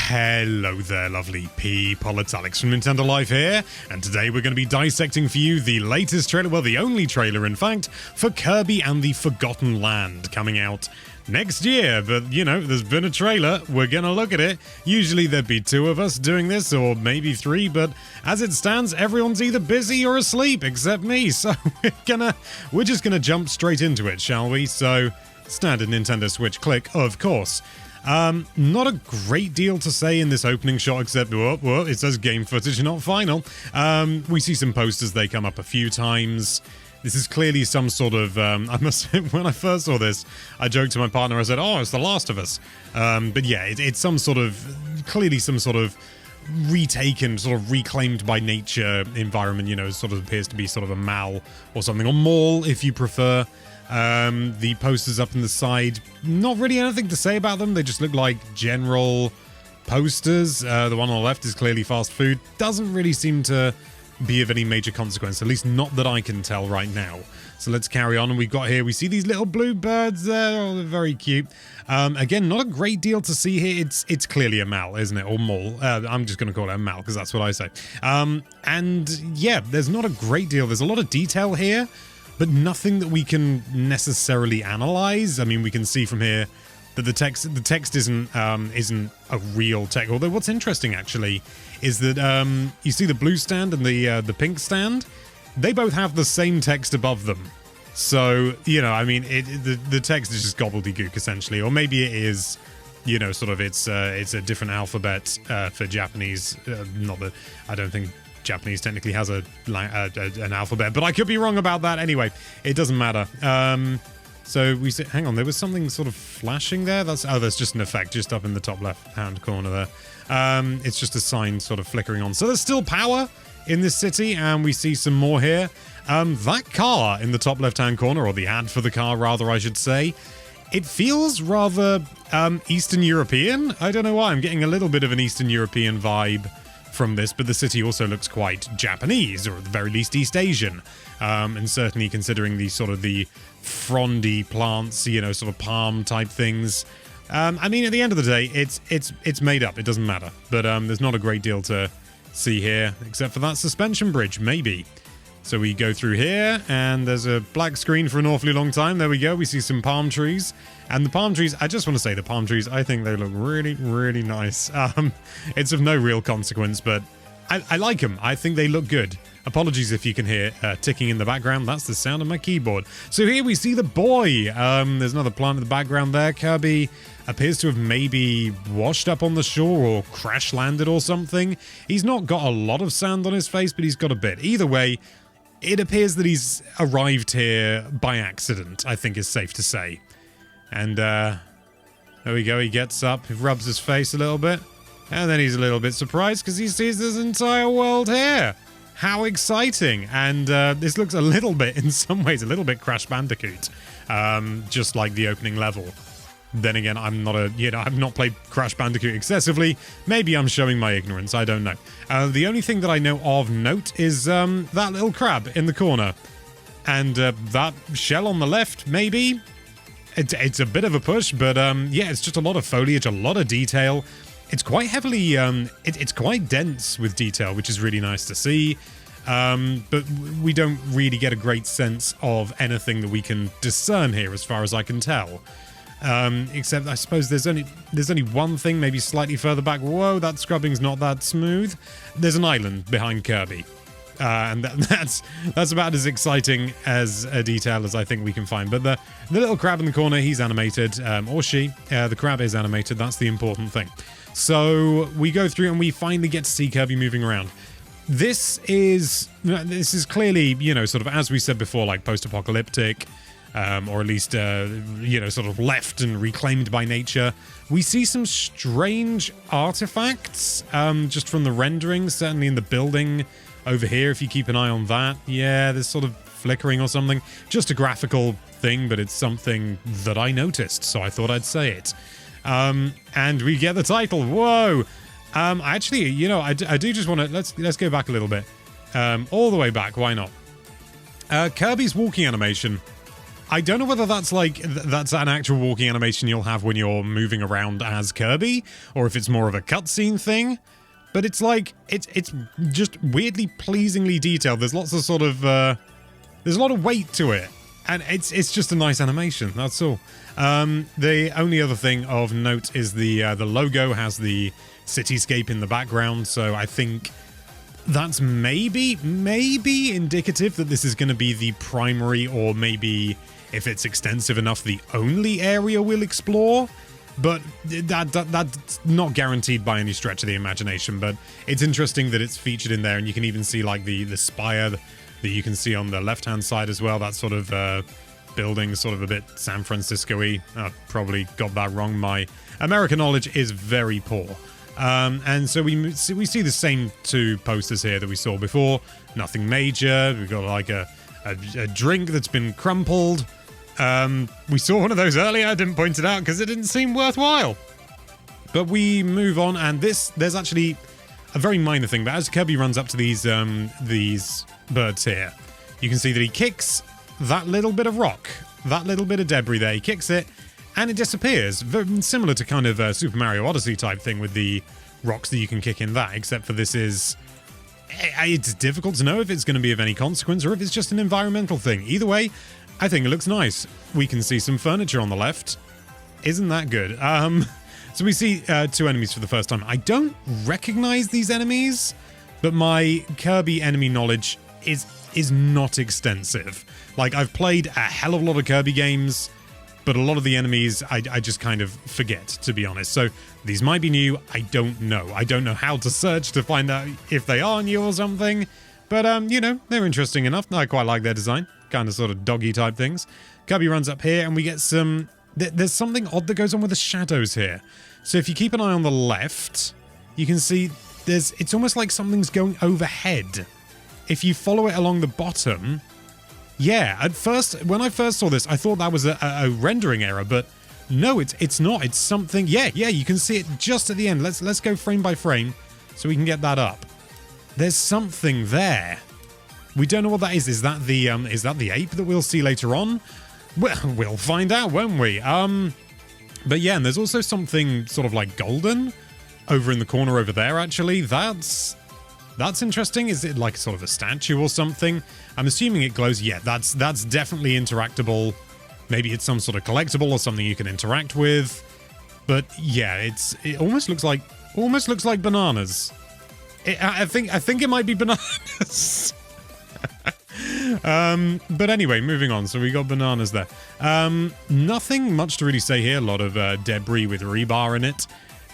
Hello there, lovely people. It's Alex from Nintendo Life here, and today we're going to be dissecting for you the latest trailer, well, the only trailer, in fact, for Kirby and the Forgotten Land, coming out next year. But, you know, there's been a trailer, we're going to look at it. Usually there'd be two of us doing this, or maybe three, but as it stands, everyone's either busy or asleep, except me, so we're just going to jump straight into it, shall we? So, standard Nintendo Switch click, of course. Not a great deal to say in this opening shot, except, well, it says game footage, not final. We see some posters, they come up a few times. This is clearly some sort of, I must say, when I first saw this, I joked to my partner, I said, oh, it's The Last of Us. But yeah, it's some sort of, clearly some sort of retaken, sort of reclaimed by nature environment, you know, sort of appears to be sort of a mall or something, or mall if you prefer. The posters up in the side, not really anything to say about them. They just look like general posters. The one on the left is clearly fast food. Doesn't really seem to be of any major consequence, at least not that I can tell right now. So let's carry on. And we see these little blue birds there. Oh, they're very cute. Again, not a great deal to see here. It's clearly a mall, isn't it? Or mall. I'm just going to call it a mall because that's what I say. And yeah, there's not a great deal. There's a lot of detail here, but nothing that we can necessarily analyze. I mean, we can see from here that the text isn't a real text. Although what's interesting actually is that you see the blue stand and the pink stand, they both have the same text above them. So, you know, I mean, the text is just gobbledygook essentially, or maybe it is, you know, sort of it's a different alphabet for Japanese. Not that I don't think Japanese technically has an alphabet, but I could be wrong about that. Anyway, it doesn't matter. So we see, hang on, there was something sort of flashing there. That's just an effect just up in the top left-hand corner there. It's just a sign sort of flickering on. So there's still power in this city, and we see some more here. That car in the top left-hand corner, or the ad for the car, rather, I should say, it feels rather Eastern European. I don't know why. I'm getting a little bit of an Eastern European vibe from this, but the city also looks quite Japanese, or at the very least East Asian, and certainly considering the sort of the frondy plants, you know, sort of palm type things. I mean, at the end of the day, it's made up. It doesn't matter, but there's not a great deal to see here, except for that suspension bridge, maybe. So we go through here, and there's a black screen for an awfully long time. There we go. We see some palm trees. And the palm trees, I just want to say the palm trees, I think they look really, really nice. It's of no real consequence, but I like them. I think they look good. Apologies if you can hear ticking in the background. That's the sound of my keyboard. So here we see the boy. There's another plant in the background there. Kirby appears to have maybe washed up on the shore or crash landed or something. He's not got a lot of sand on his face, but he's got a bit. Either way, it appears that he's arrived here by accident, I think is safe to say. And there we go, he gets up, he rubs his face a little bit, and then he's a little bit surprised because he sees this entire world here. How exciting! And this looks a little bit, in some ways, a little bit Crash Bandicoot, just like the opening level. Then again, I've not played Crash Bandicoot excessively. Maybe I'm showing my ignorance, I don't know. The only thing that I know of note is that little crab in the corner. And that shell on the left, maybe? It's a bit of a push, but yeah, it's just a lot of foliage, a lot of detail. It's quite heavily, it's quite dense with detail, which is really nice to see. But we don't really get a great sense of anything that we can discern here, as far as I can tell. Except I suppose there's only one thing, maybe slightly further back. Whoa, that scrubbing's not that smooth. There's an island behind Kirby. And that's about as exciting as a detail as I think we can find. But the little crab in the corner, he's animated, or she. The crab is animated. That's the important thing. So we go through and we finally get to see Kirby moving around. This is clearly, you know, sort of, as we said before, like post-apocalyptic, or at least, you know, sort of left and reclaimed by nature. We see some strange artifacts, just from the renderings, certainly in the building over here, if you keep an eye on that. Yeah, there's sort of flickering or something. Just a graphical thing, but it's something that I noticed, so I thought I'd say it. And we get the title. Whoa! Actually, you know, I do just want to... Let's go back a little bit. All the way back, why not? Kirby's walking animation I don't know whether that's like, that's an actual walking animation you'll have when you're moving around as Kirby, or if it's more of a cutscene thing. But it's like, it's just weirdly pleasingly detailed. There's lots of sort of, there's a lot of weight to it. And it's just a nice animation, that's all. The only other thing of note is the logo has the cityscape in the background, so I think that's maybe indicative that this is going to be the primary, or maybe, if it's extensive enough, the only area we'll explore. But that's not guaranteed by any stretch of the imagination. But it's interesting that it's featured in there, and you can even see like the spire that you can see on the left-hand side as well. That sort of building, sort of a bit San Francisco-y. I probably got that wrong. My American knowledge is very poor. And so we see the same two posters here that we saw before. Nothing major. We've got like a drink that's been crumpled. We saw one of those earlier. I didn't point it out because it didn't seem worthwhile. But we move on, and there's actually a very minor thing. But as Kirby runs up to these birds here, you can see that he kicks that little bit of rock, that little bit of debris there. He kicks it, and it disappears. Very similar to kind of Super Mario Odyssey type thing with the rocks that you can kick in that, except for this is... It's difficult to know if it's going to be of any consequence or if it's just an environmental thing. Either way, I think it looks nice. We can see some furniture on the left. Isn't that good? So we see two enemies for the first time. I don't recognize these enemies, but my Kirby enemy knowledge is not extensive. Like, I've played a hell of a lot of Kirby games, but a lot of the enemies I just kind of forget, to be honest. So these might be new. I don't know. I don't know how to search to find out if they are new or something. But, you know, they're interesting enough. I quite like their design. Kind of sort of doggy type things. Kirby runs up here, and we get some... There's something odd that goes on with the shadows here. So if you keep an eye on the left, you can see it's almost like something's going overhead. If you follow it along the bottom... Yeah, at first, when I first saw this, I thought that was a rendering error, but no, it's not. It's something... Yeah, you can see it just at the end. Let's go frame by frame so we can get that up. There's something there. We don't know what that is. Is that the ape that we'll see later on? Well, we'll find out, won't we? But yeah, and there's also something sort of like golden over in the corner over there, actually. That's interesting. Is it like sort of a statue or something? I'm assuming it glows. Yeah, that's definitely interactable. Maybe it's some sort of collectible or something you can interact with. But yeah, it almost looks like bananas. I think it might be bananas. But anyway, moving on. So we got bananas there. Nothing much to really say here. A lot of debris with rebar in it.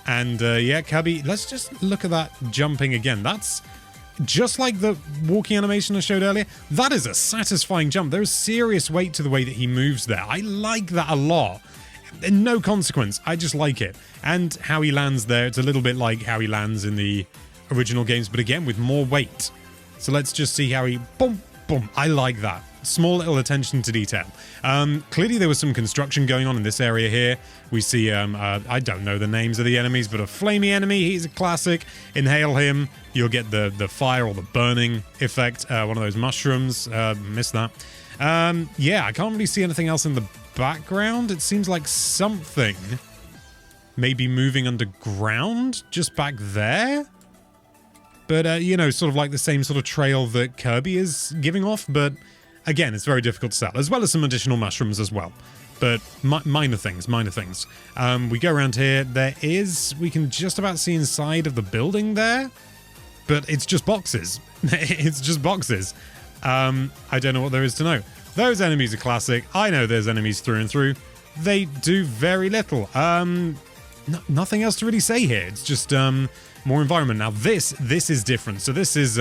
And yeah, Kirby, let's just look at that jumping again. That's just like the walking animation I showed earlier. That is a satisfying jump. There's serious weight to the way that he moves there. I like that a lot. No consequence. I just like it. And how he lands there, it's a little bit like how he lands in the original games, but again, with more weight. So let's just see how he... Boom, boom. I like that. Small little attention to detail. Clearly there was some construction going on in this area here. We see, I don't know the names of the enemies, but a flamey enemy. He's a classic. Inhale him. You'll get the fire or the burning effect. One of those mushrooms. Missed that. Yeah, I can't really see anything else in the background. It seems like something maybe moving underground just back there. But, you know, sort of like the same sort of trail that Kirby is giving off. But, again, it's very difficult to tell. As well as some additional mushrooms as well. But minor things. We go around here. We can just about see inside of the building there. But it's just boxes. It's just boxes. I don't know what there is to know. Those enemies are classic. I know there's enemies through and through. They do very little. Nothing else to really say here. It's just... more environment. Now this is different. So this is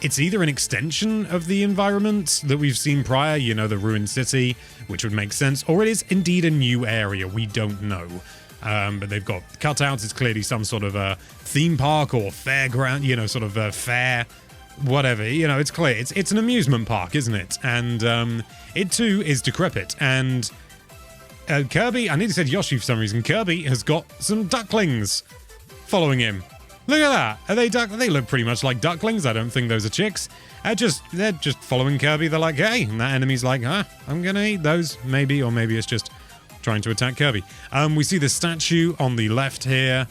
it's either an extension of the environment that we've seen prior, you know, the ruined city, which would make sense, or it is indeed a new area. We don't know. But they've got cutouts. It's clearly some sort of a theme park or fairground, you know, sort of a fair, whatever. You know, it's clear. It's an amusement park, isn't it? And it too is decrepit. And Kirby, I nearly said Yoshi for some reason. Kirby has got some ducklings following him. Look at that. Are they They look pretty much like ducklings. I don't think those are chicks. They're just following Kirby. They're like, hey, and that enemy's like, I'm gonna eat those. Maybe, or maybe it's just trying to attack Kirby. We see the statue on the left here,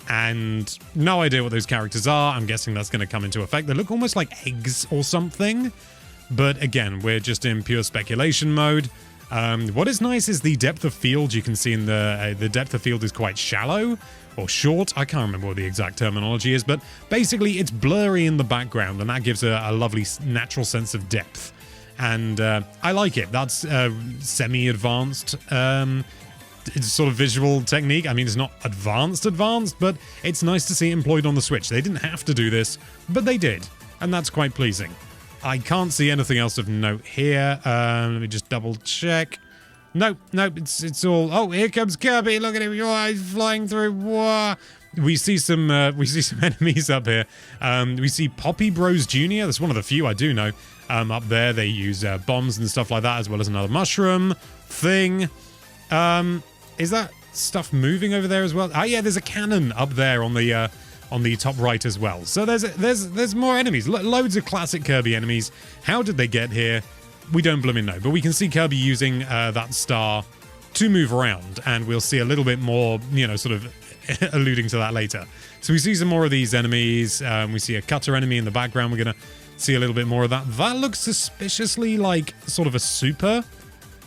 and no idea what those characters are. I'm guessing that's going to come into effect. They look almost like eggs or something, but again, we're just in pure speculation mode. What is nice is the depth of field. You can see in the depth of field is quite shallow or short. I can't remember what the exact terminology is, but basically it's blurry in the background, and that gives a lovely natural sense of depth. And I like it. That's semi-advanced it's sort of visual technique. I mean, it's not advanced, but it's nice to see it employed on the Switch. They didn't have to do this, but they did, and that's quite pleasing. I can't see anything else of note here. Let me just double check. Nope, it's all... Oh, here comes Kirby. Look at him. He's flying through. Whoa. We see some enemies up here. We see Poppy Bros Jr. That's one of the few I do know. Up there, they use bombs and stuff like that, as well as another mushroom thing. Is that stuff moving over there as well? Ah, yeah, there's a cannon up there on the top right as well. So there's more enemies. Loads of classic Kirby enemies. How did they get here? We don't blooming know. But we can see Kirby using that star to move around, and we'll see a little bit more, sort of alluding to that later. So we see some more of these enemies. We see a cutter enemy in the background. We're going to see a little bit more of that. That looks suspiciously like sort of a super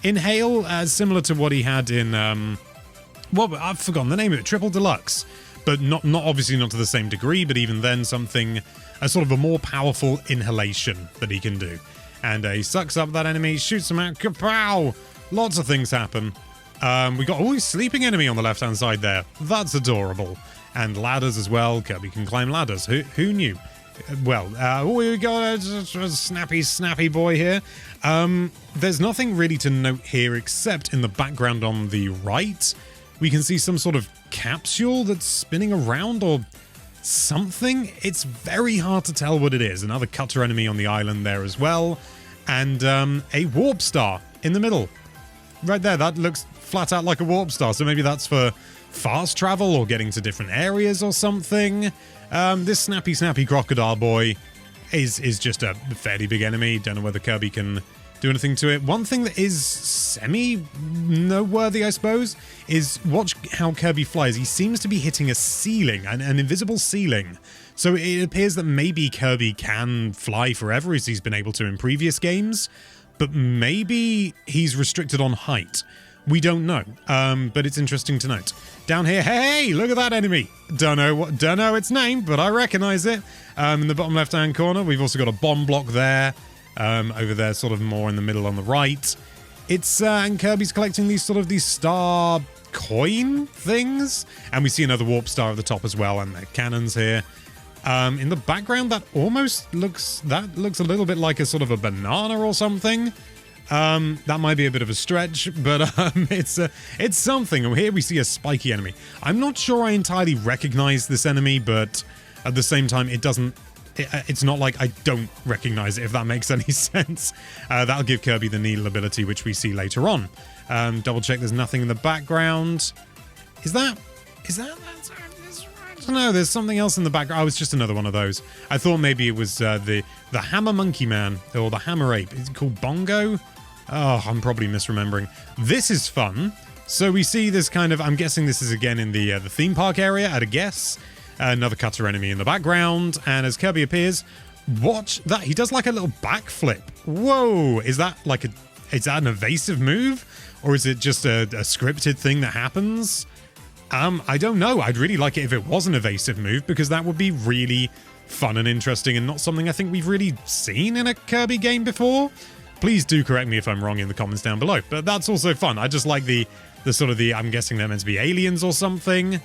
inhale, similar to what he had in I've forgotten the name of it, Triple Deluxe, but not obviously not to the same degree, but even then a sort of a more powerful inhalation that he can do. And he sucks up that enemy, shoots him out, kapow! Lots of things happen. We got a sleeping enemy on the left hand side there. That's adorable. And ladders as well. Kirby can climb ladders. Who knew? Well, we got a snappy boy here. There's nothing really to note here except in the background on the right, we can see some sort of capsule that's spinning around or something. It's very hard to tell what it is. Another cutter enemy on the island there as well. And a warp star in the middle. Right there, that looks flat out like a warp star. So maybe that's for fast travel or getting to different areas or something. This snappy crocodile boy is just a fairly big enemy. Don't know whether Kirby can do anything to it. One thing that is semi-noteworthy, I suppose, is watch how Kirby flies. He seems to be hitting a ceiling, an invisible ceiling. So it appears that maybe Kirby can fly forever, as he's been able to in previous games, but maybe he's restricted on height. We don't know, but it's interesting to note. Down here, hey, look at that enemy. Don't know its name, but I recognize it. In the bottom left-hand corner, we've also got a bomb block there. Over there, sort of more in the middle on the right. It's and Kirby's collecting these star coin things, and we see another warp star at the top as well, and the cannons here. In the background, that looks a little bit like a sort of a banana or something. That might be a bit of a stretch, but it's something. And here we see a spiky enemy. I'm not sure I entirely recognize this enemy, but at the same time, it's not like I don't recognize it, if that makes any sense. That'll give Kirby the needle ability, which we see later on. Double check there's nothing in the background. Is that I don't know, there's something else in the background. Oh, it's just another one of those. I thought maybe it was the Hammer Monkey Man, or the Hammer Ape. Is it called Bongo? Oh, I'm probably misremembering. This is fun. So we see this kind of, I'm guessing this is again in the theme park area, I'd guess. Another cutter enemy in the background, and as Kirby appears, watch that. He does like a little backflip. Whoa! Is that an evasive move? Or is it just a scripted thing that happens? I don't know. I'd really like it if it was an evasive move, because that would be really fun and interesting, and not something I think we've really seen in a Kirby game before. Please do correct me if I'm wrong in the comments down below, but that's also fun. I just like the I'm guessing they're meant to be aliens or something.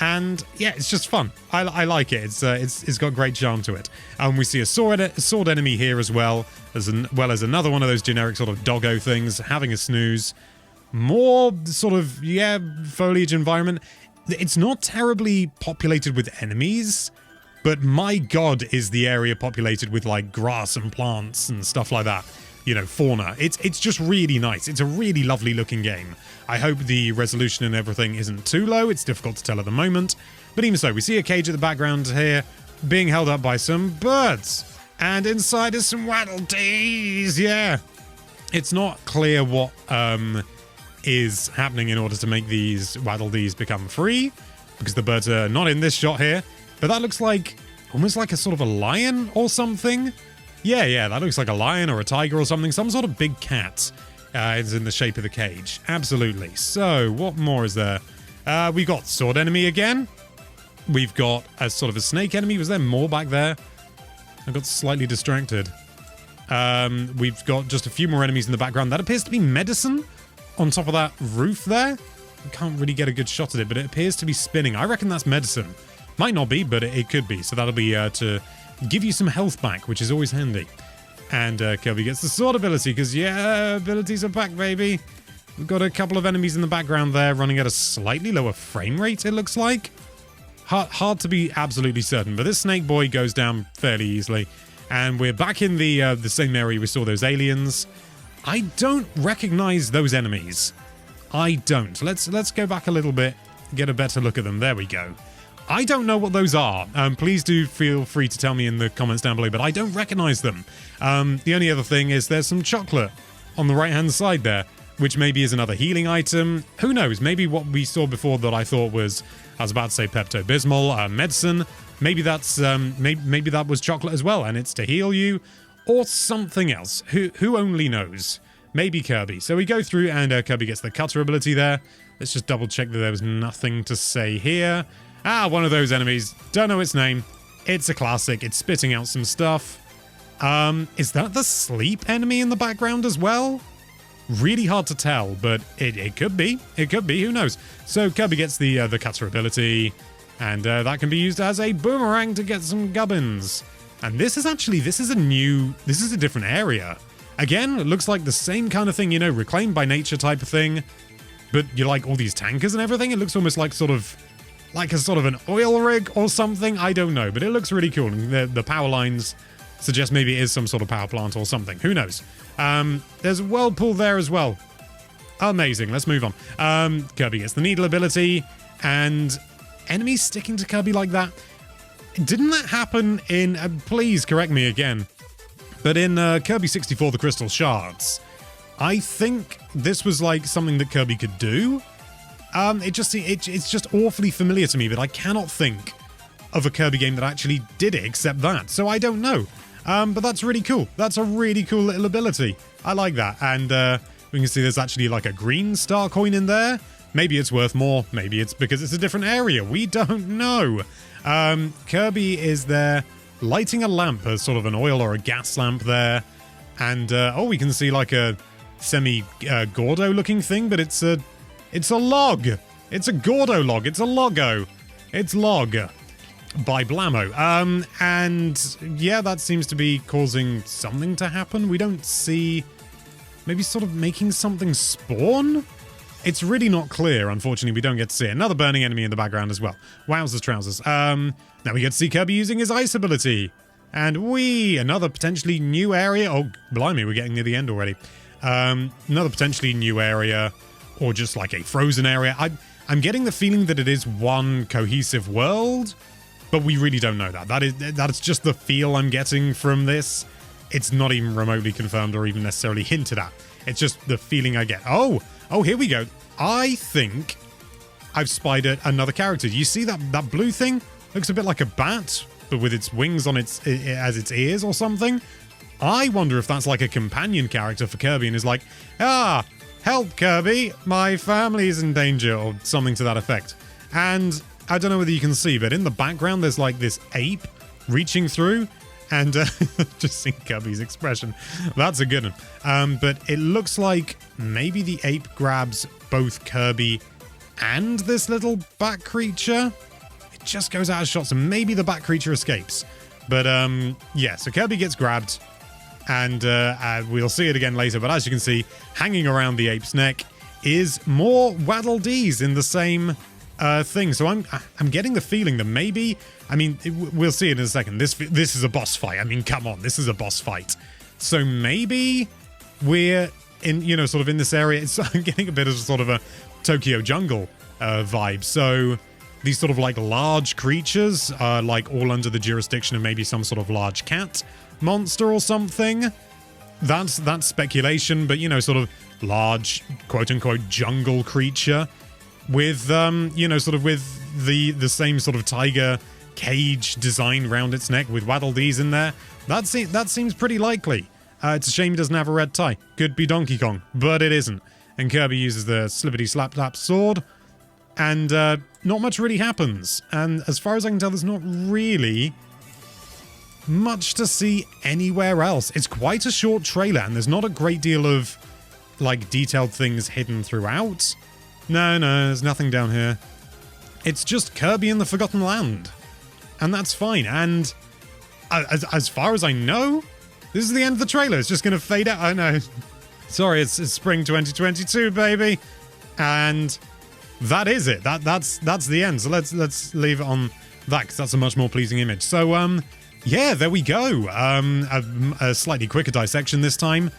And yeah, it's just fun. I like it. It's got great charm to it. And we see a sword enemy here as well as another one of those generic sort of doggo things having a snooze. More sort of foliage environment. It's not terribly populated with enemies, but my god, is the area populated with like grass and plants and stuff like that. fauna. It's just really nice. It's a really lovely looking game. I hope the resolution and everything isn't too low. It's difficult to tell at the moment. But even so, we see a cage at the background here being held up by some birds. And inside is some Waddle Dees. Yeah. It's not clear what is happening in order to make these Waddle Dees become free, because the birds are not in this shot here. But that looks like almost like a sort of a lion or something. Yeah, that looks like a lion or a tiger or something. Some sort of big cat is in the shape of the cage. Absolutely. So, what more is there? We've got sword enemy again. We've got a sort of a snake enemy. Was there more back there? I got slightly distracted. We've got just a few more enemies in the background. That appears to be medicine on top of that roof there. I can't really get a good shot at it, but it appears to be spinning. I reckon that's medicine. Might not be, but it could be. So that'll be to give you some health back, which is always handy. And Kirby gets the sword ability, because, yeah, abilities are back, baby. We've got a couple of enemies in the background there running at a slightly lower frame rate, it looks like. Hard to be absolutely certain, but this snake boy goes down fairly easily. And we're back in the same area we saw those aliens. I don't recognize those enemies. I don't. Let's go back a little bit, get a better look at them. There we go. I don't know what those are. Please do feel free to tell me in the comments down below, but I don't recognize them. The only other thing is there's some chocolate on the right-hand side there, which maybe is another healing item. Who knows? Maybe what we saw before that I thought was, I was about to say Pepto-Bismol, medicine. Maybe that's maybe that was chocolate as well, and it's to heal you, or something else. Who only knows? Maybe Kirby. So we go through, and Kirby gets the cutter ability there. Let's just double check that there was nothing to say here. One of those enemies. Don't know its name. It's a classic. It's spitting out some stuff. Is that the sleep enemy in the background as well? Really hard to tell, but it could be. It could be. Who knows? So Kirby gets the cutter ability, and that can be used as a boomerang to get some gubbins. And this is a different area. Again, it looks like the same kind of thing, reclaimed by nature type of thing. But you like all these tankers and everything. It looks almost like a sort of an oil rig or something. I don't know, but it looks really cool. And the power lines suggest maybe it is some sort of power plant or something. Who knows? There's a whirlpool there as well. Amazing. Let's move on. Kirby gets the needle ability, and enemies sticking to Kirby like that. Didn't that happen in... please correct me again. But in Kirby 64, the Crystal Shards, I think this was like something that Kirby could do. It's just awfully familiar to me, but I cannot think of a Kirby game that actually did it except that. So I don't know. But that's really cool. That's a really cool little ability. I like that. And we can see there's actually like a green star coin in there. Maybe it's worth more. Maybe it's because it's a different area. We don't know. Kirby is there lighting a lamp, a sort of an oil or a gas lamp there. And, we can see like a semi-Gordo looking thing, but it's a log. It's a Gordo log. It's a logo. It's log by Blammo. And yeah, that seems to be causing something to happen. We don't see maybe sort of making something spawn. It's really not clear. Unfortunately, we don't get to see it. Another burning enemy in the background as well. Wowzers trousers. Now we get to see Kirby using his ice ability. And another potentially new area. Oh, blimey, we're getting near the end already. Another potentially new area, or just like a frozen area. I'm getting the feeling that it is one cohesive world, but we really don't know that. That's just the feel I'm getting from this. It's not even remotely confirmed or even necessarily hinted at. It's just the feeling I get. Oh, here we go. I think I've spied another character. You see that blue thing? Looks a bit like a bat, but with its wings on as its ears or something. I wonder if that's like a companion character for Kirby and is like, help Kirby, my family's in danger, or something to that effect. And I don't know whether you can see, but in the background there's like this ape reaching through, and just seeing Kirby's expression. That's a good one. But it looks like maybe the ape grabs both Kirby and this little bat creature. It just goes out of shot, so maybe the bat creature escapes. But yeah, so Kirby gets grabbed, and we'll see it again later. But as you can see, hanging around the ape's neck is more Waddle Dees in the same thing. So I'm getting the feeling that maybe, I mean, we'll see it in a second. This is a boss fight. I mean, come on, this is a boss fight. So maybe we're in, you know, sort of in this area. It's getting a bit of sort of a Tokyo jungle vibe. So these sort of like large creatures are like all under the jurisdiction of maybe some sort of large cat monster or something. That's speculation, but you know, sort of large quote-unquote jungle creature with you know, sort of with the same sort of tiger cage design around its neck with Waddle Dees in there. That seems pretty likely. It's a shame he doesn't have a red tie. Could be Donkey Kong, but it isn't. And Kirby uses the Slippity Slap Tap sword, and not much really happens. And as far as I can tell, there's not really much to see anywhere else. It's quite a short trailer, and there's not a great deal of like detailed things hidden throughout. No, there's nothing down here. It's just Kirby in the Forgotten Land, and that's fine. And as far as I know, this is the end of the trailer. It's just going to fade out. Oh no, sorry, it's spring 2022, baby, and that is it. That's the end. So let's leave it on that, because that's a much more pleasing image. So yeah, there we go. A slightly quicker dissection this time.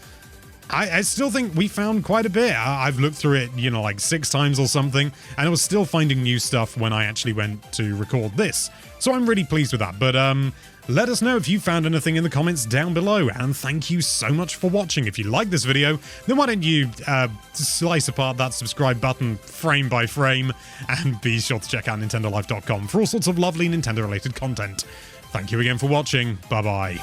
I still think we found quite a bit. I've looked through it, you know, like 6 times or something, and I was still finding new stuff when I actually went to record this. So I'm really pleased with that. But let us know if you found anything in the comments down below, and thank you so much for watching. If you like this video, then why don't you slice apart that subscribe button frame by frame, and be sure to check out NintendoLife.com for all sorts of lovely Nintendo-related content. Thank you again for watching. Bye-bye.